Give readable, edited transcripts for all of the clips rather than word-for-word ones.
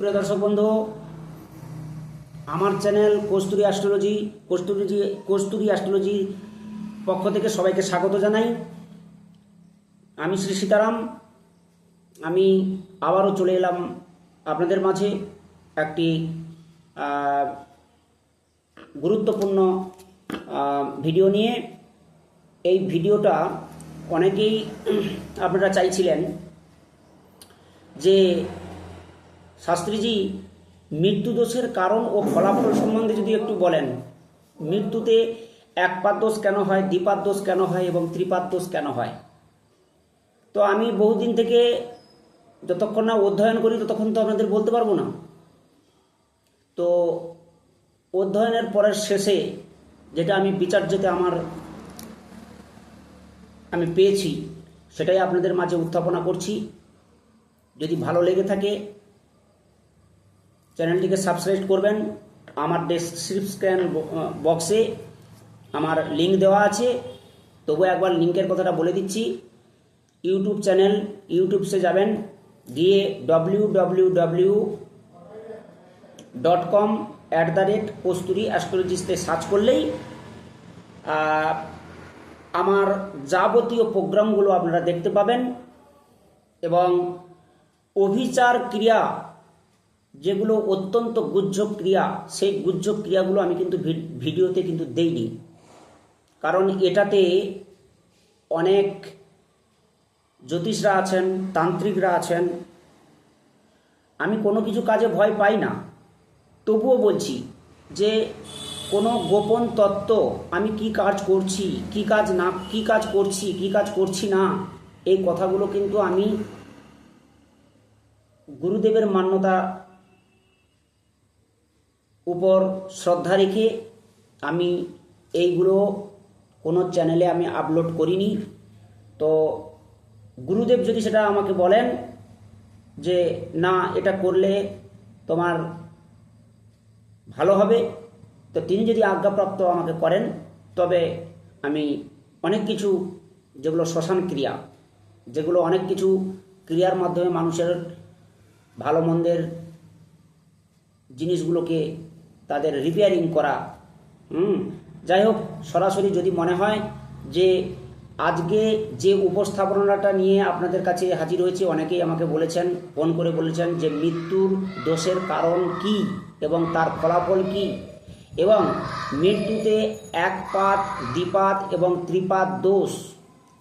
সুপ্রিয় দর্শক বন্ধু, আমার চ্যানেল কস্তুরী অ্যাস্ট্রোলজি পক্ষ থেকে সবাইকে স্বাগত জানাই। আমি শ্রী সীতারাম। আমি আবারও চলে এলাম আপনাদের মাঝে একটি গুরুত্বপূর্ণ ভিডিও নিয়ে। এই ভিডিওটা অনেকেই আপনারা চাইছিলেন যে শাস্ত্রীজি মৃত্যুদোষের কারণ ও ফলাফল সম্বন্ধে যদি একটু বলেন। মৃত্যুতে একপাদ দোষ কেন হয়, দ্বিপাদ দোষ কেন হয় এবং ত্রিপাদ দোষ কেন হয়? তো আমি বহুদিন থেকে যতক্ষণ না অধ্যয়ন করি ততক্ষণ তো আপনাদের বলতে পারবো না। তো অধ্যয়নের পরের শেষে যেটা আমি বিচার্যতে আমি পেয়েছি সেটাই আপনাদের মাঝে উত্থাপনা করছি। যদি ভালো লেগে থাকে চ্যানেলটিকে সাবস্ক্রাইব করবেন। আমার ডেসক্রিপশন বক্সে আমার লিঙ্ক দেওয়া আছে, তবু একবার লিঙ্কের কথাটা বলে দিচ্ছি। ইউটিউব চ্যানেল, ইউটিউবসে যাবেন, গিয়ে www.com/কস্তুরী অ্যাস্ট্রোলজিস্টে সার্চ করলেই আমার যাবতীয় প্রোগ্রামগুলো আপনারা দেখতে পাবেন। এবং অভিচার ক্রিয়া যেগুলো অত্যন্ত গুহ্য ক্রিয়া, সেই গুহ্য ক্রিয়াগুলো আমি কিন্তু ভিডিওতে কিন্তু দেইনি, কারণ এটাতে অনেক জ্যোতিষরা আছেন, তান্ত্রিকরা আছেন। আমি কোনো কিছু কাজে ভয় পাই না, তবুও বলছি যে কোনো গোপন তত্ত্ব, আমি কি কাজ করছি, কি কাজ করছি না, এই কথাগুলো কিন্তু আমি গুরুদেবের মান্যতা উপর শ্রদ্ধা রেখে আমি এইগুলো কোনো চ্যানেলে আমি আপলোড করিনি। তো গুরুদেব যদি সেটা আমাকে বলেন যে না, এটা করলে তোমার ভালো হবে, তো তিনি যদি আজ্ঞাপ্রাপ্ত আমাকে করেন, তবে আমি অনেক কিছু যেগুলো শ্মশান ক্রিয়া, যেগুলো অনেক কিছু ক্রিয়ার মাধ্যমে মানুষের ভালো মন্দের জিনিসগুলোকে তাদের রিপেয়ারিং করা, যাই হোক, সরাসরি যদি মনে হয় যে আজকে যে উপস্থাপনাটা নিয়ে আপনাদের কাছে হাজির হয়েছে, অনেকেই আমাকে বলেছেন, ফোন করে বলেছেন যে মৃত্যুর দোষের কারণ কি এবং তার ফলাফল কি, এবং মৃত্যুতে একপাদ, দ্বিপাদ এবং ত্রিপাদ দোষ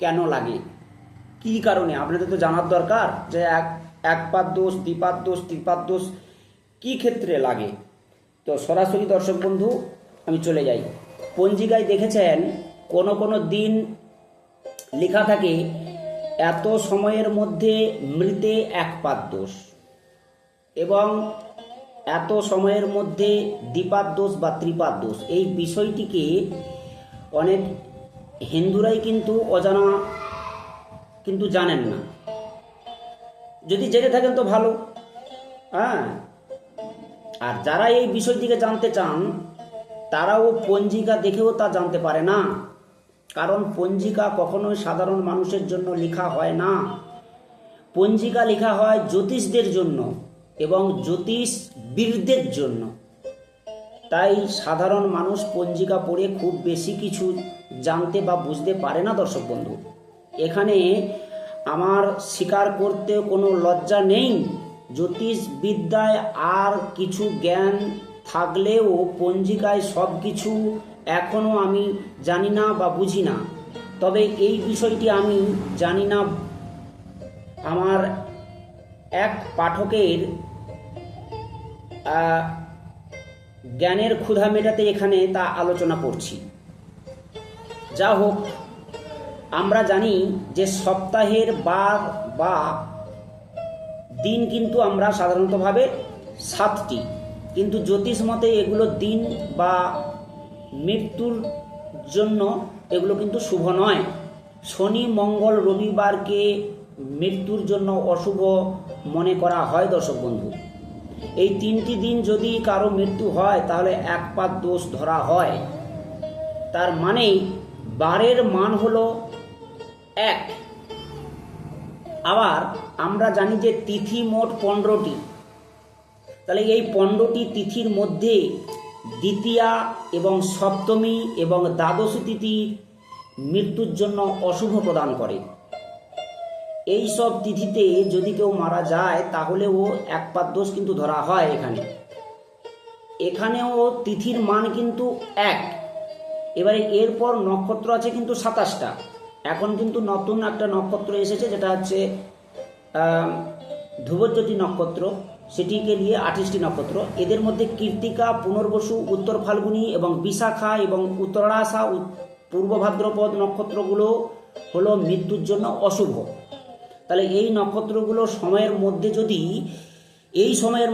কেন লাগে, কি কারণে আপনাদের তো জানার দরকার যে একপাদ দোষ, দ্বিপাদ দোষ, ত্রিপাদ দোষ কি ক্ষেত্রে লাগে। তো সরাসরি দর্শক বন্ধু আমি চলে যাই। পঞ্জিকায় দেখেছেন কোনো দিন লেখা থাকে এত সময়ের মধ্যে মৃতে একপাদ দোষ, এবং এত সময়ের মধ্যে দ্বিপাদ দোষ বা ত্রিপাদ দোষ। এই বিষয়টিকে অনেক হিন্দুরাই কিন্তু অজানা, কিন্তু জানেন না। যদি জেনে থাকেন তো ভালো, আর যারা এই বিষয়টিকে জানতে চান তারাও পঞ্জিকা দেখেও তা জানতে পারে না, কারণ পঞ্জিকা কখনোই সাধারণ মানুষের জন্য লেখা হয় না। পঞ্জিকা লেখা হয় জ্যোতিষদের জন্য এবং জ্যোতিষবিদদের জন্য। তাই সাধারণ মানুষ পঞ্জিকা পড়ে খুব বেশি কিছু জানতে বা বুঝতে পারে না। দর্শক বন্ধু, এখানে আমার স্বীকার করতে কোনো লজ্জা নেই। জ্যোতিষবিদ্যায় আর কিছু জ্ঞান থাকলেও পঞ্জিকায় সব কিছু এখনও আমি জানি না বা বুঝি না। তবে এই বিষয়টি আমি জানি না, আমার এক পাঠকের জ্ঞানের ক্ষুধা মেটাতে এখানে তা আলোচনা করছি। যা হোক, আমরা জানি যে সপ্তাহের বার বা দিন কিন্তু আমরা সাধারণতভাবে 7টি, কিন্তু জ্যোতিষ মতে এগুলো দিন বা মৃত্যুর জন্য এগুলো কিন্তু শুভ নয়। শনি, মঙ্গল, রবিবারকে মৃত্যুর জন্য অশুভ মনে করা হয়। দর্শক বন্ধু, এই 3টি দিন যদি কারো মৃত্যু হয় তাহলে একপাদ দোষ ধরা হয়। তার মানে বারের মান হলো 1। আবার আমরা জানি যে তিথি মোট 15টি, তাহলে এই 15টি তিথির মধ্যে দ্বিতীয়া এবং সপ্তমী এবং দ্বাদশী তিথি মৃত্যুর জন্য অশুভ প্রদান করে। এই সব তিথিতে যদি কেউ মারা যায় তাহলেও একপাত দোষ কিন্তু ধরা হয়। এখানেও তিথির মান কিন্তু 1। এবারে এরপর নক্ষত্র আছে কিন্তু 27টা। এখন কিন্তু নতুন একটা নক্ষত্র এসেছে, যেটা হচ্ছে ধ্রুবজ্যোতি নক্ষত্র, সেটিকে নিয়ে 28টি নক্ষত্র। এদের মধ্যে কৃত্তিকা, পুনর্বসু, উত্তর ফাল্গুনী এবং বিশাখা এবং উত্তরাষা, পূর্ব ভাদ্রপদ নক্ষত্রগুলো হলো মৃত্যুর জন্য অশুভ। তাহলে এই নক্ষত্রগুলো সময়ের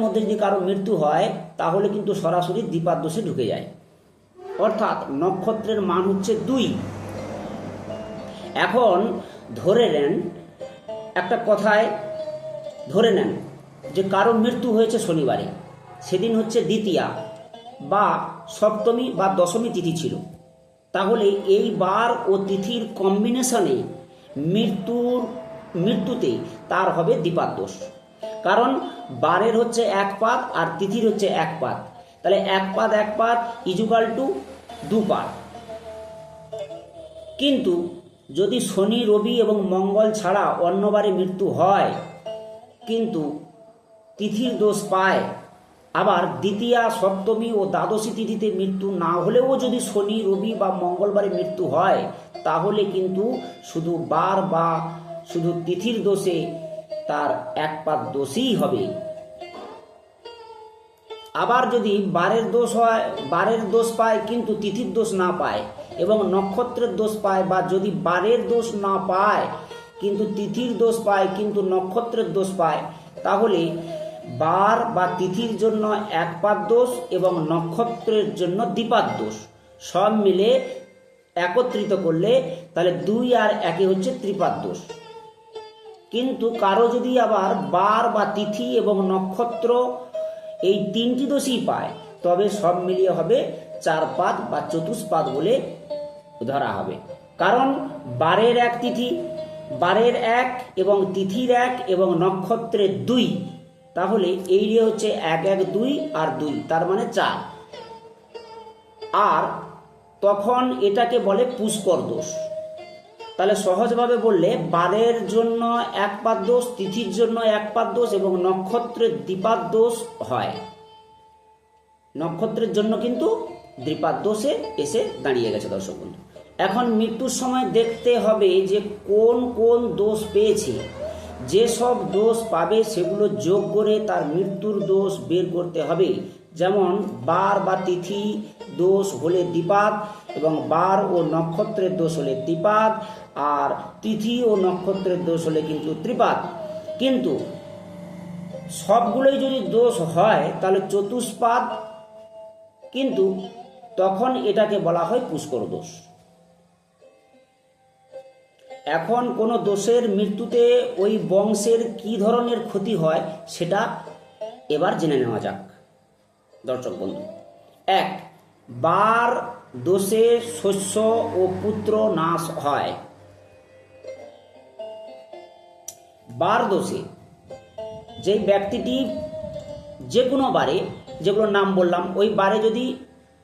মধ্যে যদি কারো মৃত্যু হয় তাহলে কিন্তু সরাসরি দ্বিপাদ দোষে ঢুকে যায়, অর্থাৎ নক্ষত্রের মান হচ্ছে 2। এখন ধরে নেন, একটা কথায় ধরে নেন যে কারো মৃত্যু হয়েছে শনিবারে, সেদিন হচ্ছে দ্বিতীয়া বা সপ্তমী বা দশমী তিথি ছিল, তাহলে এই বার ও তিথির কম্বিনেশনে মৃত্যুতে তার হবে দ্বিপাদ দোষ। কারণ বারের হচ্ছে 1 পাদ আর তিথির হচ্ছে 1 পাদ, তাহলে 1 পাদ ইজুকাল টু 2 পাদ। কিন্তু যদি শনি, রবি এবং মঙ্গল ছাড়া অন্য বারে মৃত্যু হয় কিন্তু তিথির দোষ পায়, আবার দ্বিতীয়া, সপ্তমী ও দ্বাদশী তিথিতে মৃত্যু না হলেও যদি শনি, রবি বা মঙ্গলবারে মৃত্যু হয় তাহলে কিন্তু শুধু বার বা শুধু তিথির দোষে তার 1 পাদ দোষই হবে। আবার যদি বারের দোষ পায় কিন্তু তিথির দোষ না পায় এবং নক্ষত্রের দোষ পায়, বা যদি বারের দোষ না পায় কিন্তু তিথির দোষ পায় কিন্তু নক্ষত্রের দোষ পায়, তাহলে বার বা তিথির জন্য 1 পাদ দোষ এবং নক্ষত্রের জন্য দ্বিপাদ দোষ, সব মিলে একত্রিত করলে তাহলে 2 আর 1 হচ্ছে ত্রিপাদ দোষ। কিন্তু কারো যদি আবার বার বা তিথি এবং নক্ষত্র এই 3টি দোষই পায় তবে সব মিলিয়ে হবে 4 পাদ বা চতুষ্পাদ বলে ধরা হবে। কারণ বারের 1 এবং তিথির 1 এবং নক্ষত্রের 2, তাহলে এই হচ্ছে 1 1 2 আর 2, তার মানে 4। আর তখন এটাকে বলে পুষ্কর দোষ। তাহলে সহজভাবে বললে বারের জন্য 1 পাদ দোষ, তিথির জন্য 1 পাদ দোষ এবং নক্ষত্রের দ্বিপাদ দোষ হয়। নক্ষত্রের জন্য কিন্তু দ্বিপাদ দোষে এসে দাঁড়িয়ে গেছে দর্শক বন্ধু। এখন মৃত্যুর সময় দেখতে হবে যে কোন কোন দোষ পেয়েছে। যেসব দোষ পাবে সেগুলো যোগ করে তার মৃত্যুর দোষ বের করতে হবে। যেমন বার বা তিথি দোষ হলে দ্বিপাদ এবং বার ও নক্ষত্রের দোষ হলে দ্বিপাদ, আর তিথি ও নক্ষত্রের দোষ হলে কিন্তু ত্রিপাদ। কিন্তু সবগুলোই যদি দোষ হয় তাহলে চতুষ্পাদ, কিন্তু তখন এটাকে বলা হয় পুষ্কর দোষ। এখন কোন দোষের মৃত্যুতে ওই বংশের কি ধরনের ক্ষতি হয় সেটা এবার জেনে নেওয়া যাক দর্শক বন্ধু। 1, বার দোষে শস্য ও পুত্র নাশ হয়। বার দোষে যে ব্যক্তিটি যে কোনো বারে, যেগুলোর নাম বললাম, ওই বারে যদি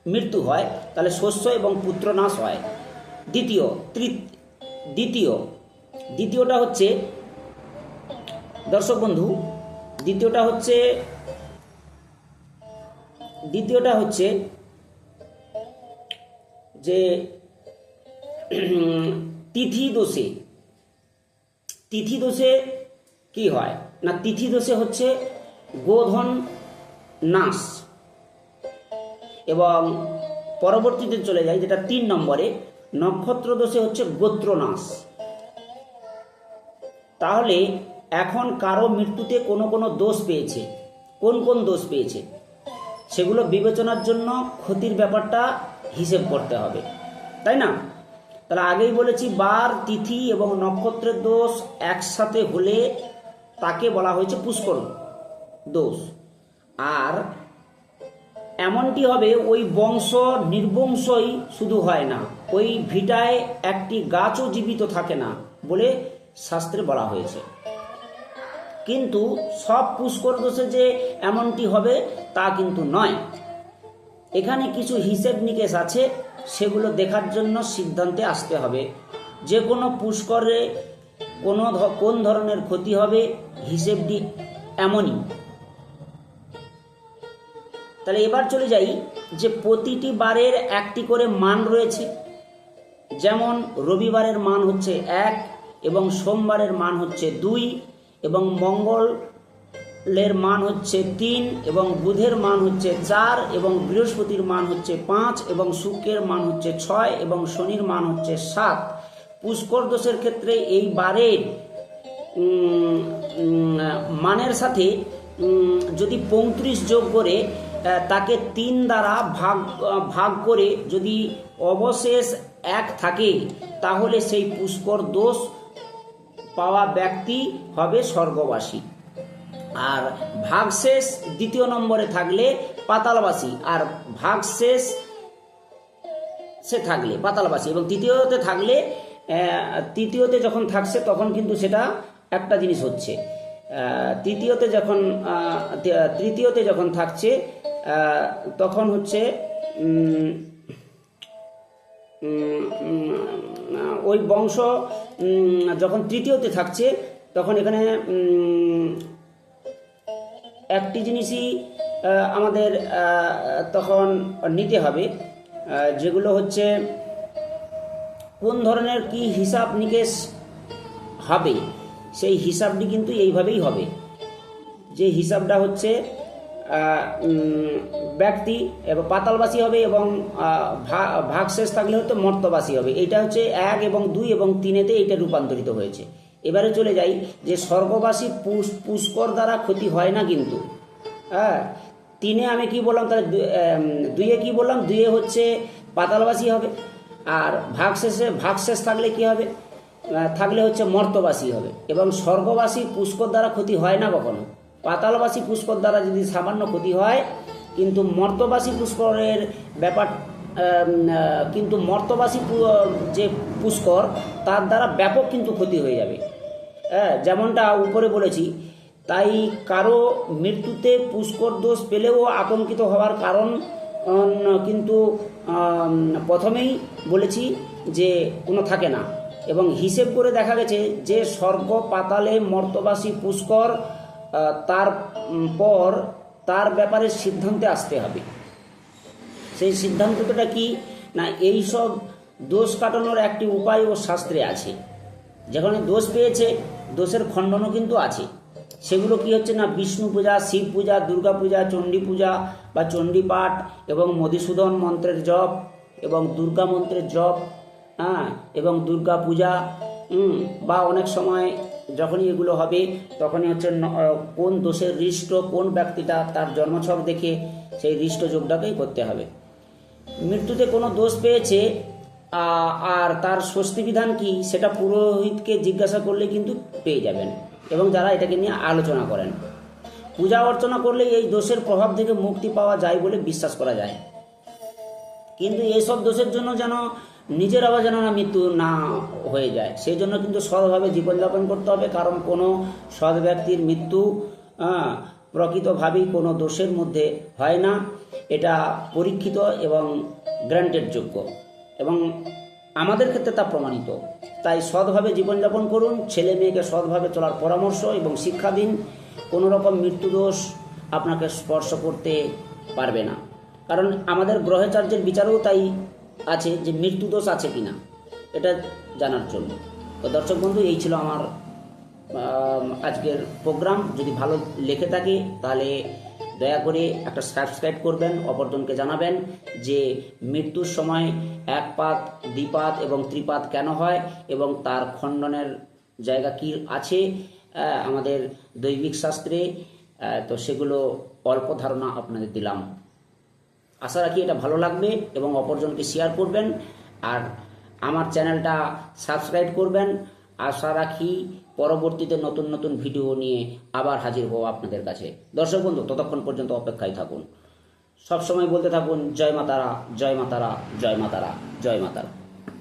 মৃত্যু হয় তাহলে শস্য এবং পুত্র নাশ হয়। দ্বিতীয়টা হচ্ছে দর্শক বন্ধু, দ্বিতীয়টা হচ্ছে যে তিথি দোষে কি হয় না, তিথি দোষে হচ্ছে গোধন নাশ। এবং পরবর্তীতে চলে যায় যেটা 3 নম্বরে, নক্ষত্র দোষে হচ্ছে গোত্র নাশ। তাহলে এখন কারো মৃত্যুতে কোনো দোষ পেয়েছে, কোন দোষ পেয়েছে সেগুলো বিবেচনার জন্য ক্ষতির ব্যাপারটা হিসেব করতে হবে, তাই না? তাহলে আগেই বলেছি বার, তিথি এবং নক্ষত্রের দোষ একসাথে হলে তাকে বলা হয়েছে পুষ্কর দোষ। আর এমনটি হবে ওই বংশ নির্বংশই শুধু হয় না, ওই ভিটায় একটি গাছও জীবিত থাকে না বলে শাস্ত্রে বলা হয়েছে। কিন্তু সব পুষ্কর দোষে যে এমনটি হবে তা কিন্তু নয়। এখানে কিছু হিসেব নিকেশ আছে, সেগুলো দেখার জন্য সিদ্ধান্তে আসতে হবে। যে কোনো পুষ্করে কোন ধরনের ক্ষতি হবে, হিসেবটি এমনই। তাহলে এবার চলে যাই যে প্রতিটি বারের একটি করে মান রয়েছে। যেমন রবিবারের মান হচ্ছে 1 এবং সোমবারের মান হচ্ছে 2 এবং মঙ্গলের মান হচ্ছে 3 এবং বুধের মান হচ্ছে 4 এবং বৃহস্পতির মান হচ্ছে 5 এবং শুক্রের মান হচ্ছে 6 এবং শনির মান হচ্ছে 7। পুষ্কর দোষের ক্ষেত্রে এই বারের মানের সাথে যদি 35 যোগ করে তাকে 3 দ্বারা ভাগ করে যদি অবশেষ 1 থাকে, তাহলে সেই পুষ্কর দোষ পাওয়া ব্যক্তি হবে স্বর্গবাসী। আর ভাগশেষ দ্বিতীয় নম্বরে থাকলে পাতালবাসী, আর ভাগশেষ সে থাকলে পাতালবাসী, এবং তৃতীয়তে যখন থাকছে তখন কিন্তু সেটা একটা জিনিস হচ্ছে। তৃতীয়তে যখন থাকছে তখন হচ্ছে ওই বংশ যখন তৃতীয়তে থাকছে তখন এখানে একটি জিনিসই আমাদের তখন নিতে হবে, যেগুলো হচ্ছে কোন ধরনের কি হিসাব নিকেশ হবে। সেই হিসাবটি কিন্তু এইভাবেই হবে, যে হিসাবটা হচ্ছে ব্যক্তি এবং পাতালবাসী হবে এবং ভাগশেষ থাকলে হয়তো মর্তবাসী হবে। এটা হচ্ছে 1 এবং 2 এবং 3-তে এটা রূপান্তরিত হয়েছে। এবারে চলে যাই যে স্বর্গবাসী পুষ্কর দ্বারা ক্ষতি হয় না কিন্তু। হ্যাঁ, 3-এ আমি কি বললাম, তাহলে 2-এ কি বললাম, 2-এ হচ্ছে পাতালবাসী হবে। আর ভাগশেষ থাকলে কি হবে, থাকলে হচ্ছে মর্তবাসী হবে। এবং স্বর্গবাসী পুষ্কর দ্বারা ক্ষতি হয় না কখনো। পাতালবাসী পুষ্কর দ্বারা যদি সামান্য ক্ষতি হয়, কিন্তু মর্তবাসী পুষ্করের ব্যাপার, কিন্তু মর্তবাসী যে পুষ্কর তার দ্বারা ব্যাপক কিন্তু ক্ষতি হয়ে যাবে। যেমনটা উপরে বলেছি, তাই কারো মৃত্যুতে পুষ্কর দোষ পেলেও আতঙ্কিত হওয়ার কারণ কিন্তু প্রথমেই বলেছি যে কোনো থাকে না। এবং হিসেব করে দেখা গেছে যে স্বর্গ পাতালে মর্তবাসী পুষ্কর, তারপর তার ব্যাপারে সিদ্ধান্তে আসতে হবে। সেই সিদ্ধান্তটা কি না, এই সব দোষ কাটানোর একটি উপায় ও শাস্ত্রে আছে। যেখানে দোষ পেয়েছে দোষের খণ্ডনও কিন্তু আছে। সেগুলো কি হচ্ছে না, বিষ্ণু পূজা, শিব পূজা, দুর্গা পূজা, চণ্ডী পূজা বা চণ্ডী পাঠ এবং মধুসূদন মন্ত্রের জপ এবং দুর্গা মন্ত্রের জপ, এবং দুর্গা পূজা, বা অনেক সময় যখনই এগুলো হবে তখনই হচ্ছে কোন দোষের হৃষ্ট কোন ব্যক্তিটা তার জন্মছক দেখে সেই হৃষ্ট যোগটাকেই করতে হবে। মৃত্যুতে কোনো দোষ পেয়েছে আর তার স্বস্তি বিধান কি, সেটা পুরোহিতকে জিজ্ঞাসা করলে কিন্তু পেয়ে যাবেন, এবং যারা এটাকে নিয়ে আলোচনা করেন। পূজা অর্চনা করলে এই দোষের প্রভাব থেকে মুক্তি পাওয়া যায় বলে বিশ্বাস করা যায়। কিন্তু এইসব দোষের জন্য যেন নিজের আবার যেন না মৃত্যু না হয়ে যায়, সেই জন্য কিন্তু সৎভাবে জীবনযাপন করতে হবে। কারণ কোনো সৎ ব্যক্তির মৃত্যু প্রকৃতভাবেই কোনো দোষের মধ্যে হয় না, এটা পরীক্ষিত এবং গ্রান্টেড যোগ্য, এবং আমাদের ক্ষেত্রে তা প্রমাণিত। তাই সৎভাবে জীবনযাপন করুন, ছেলে মেয়েকে সৎভাবে চলার পরামর্শ এবং শিক্ষা দিন। কোনো রকম মৃত্যুদোষ আপনাকে স্পর্শ করতে পারবে না। কারণ আমাদের গ্রহাচার্যের বিচারেও তাই আছে যে মৃত্যুদোষ আছে কিনা, এটা জানার জন্য। তো দর্শক বন্ধু, এই ছিল আমার আজকের প্রোগ্রাম। যদি ভালো লেগে থাকে তাহলে দয়া করে একটা সাবস্ক্রাইব করবেন, অপরজনকে জানাবেন যে মৃত্যুর সময় একপাত, দ্বিপাত এবং ত্রিপাত কেন হয় এবং তার খণ্ডনের জায়গা কি আছে আমাদের দৈবিক শাস্ত্রে। তো সেগুলো অল্প ধারণা আপনাদের দিলাম। আশা রাখি এটা ভালো লাগবে এবং অপরজনকে শেয়ার করবেন, আর আমার চ্যানেলটা সাবস্ক্রাইব করবেন। আশা রাখি পরবর্তীতে নতুন নতুন ভিডিও নিয়ে আবার হাজির হব আপনাদের কাছে। দর্শক বন্ধু, ততক্ষণ পর্যন্ত অপেক্ষায় থাকুন। সবসময় বলতে থাকুন জয় মাতারা, জয় মাতারা, জয় মাতারা, জয় মাতারা।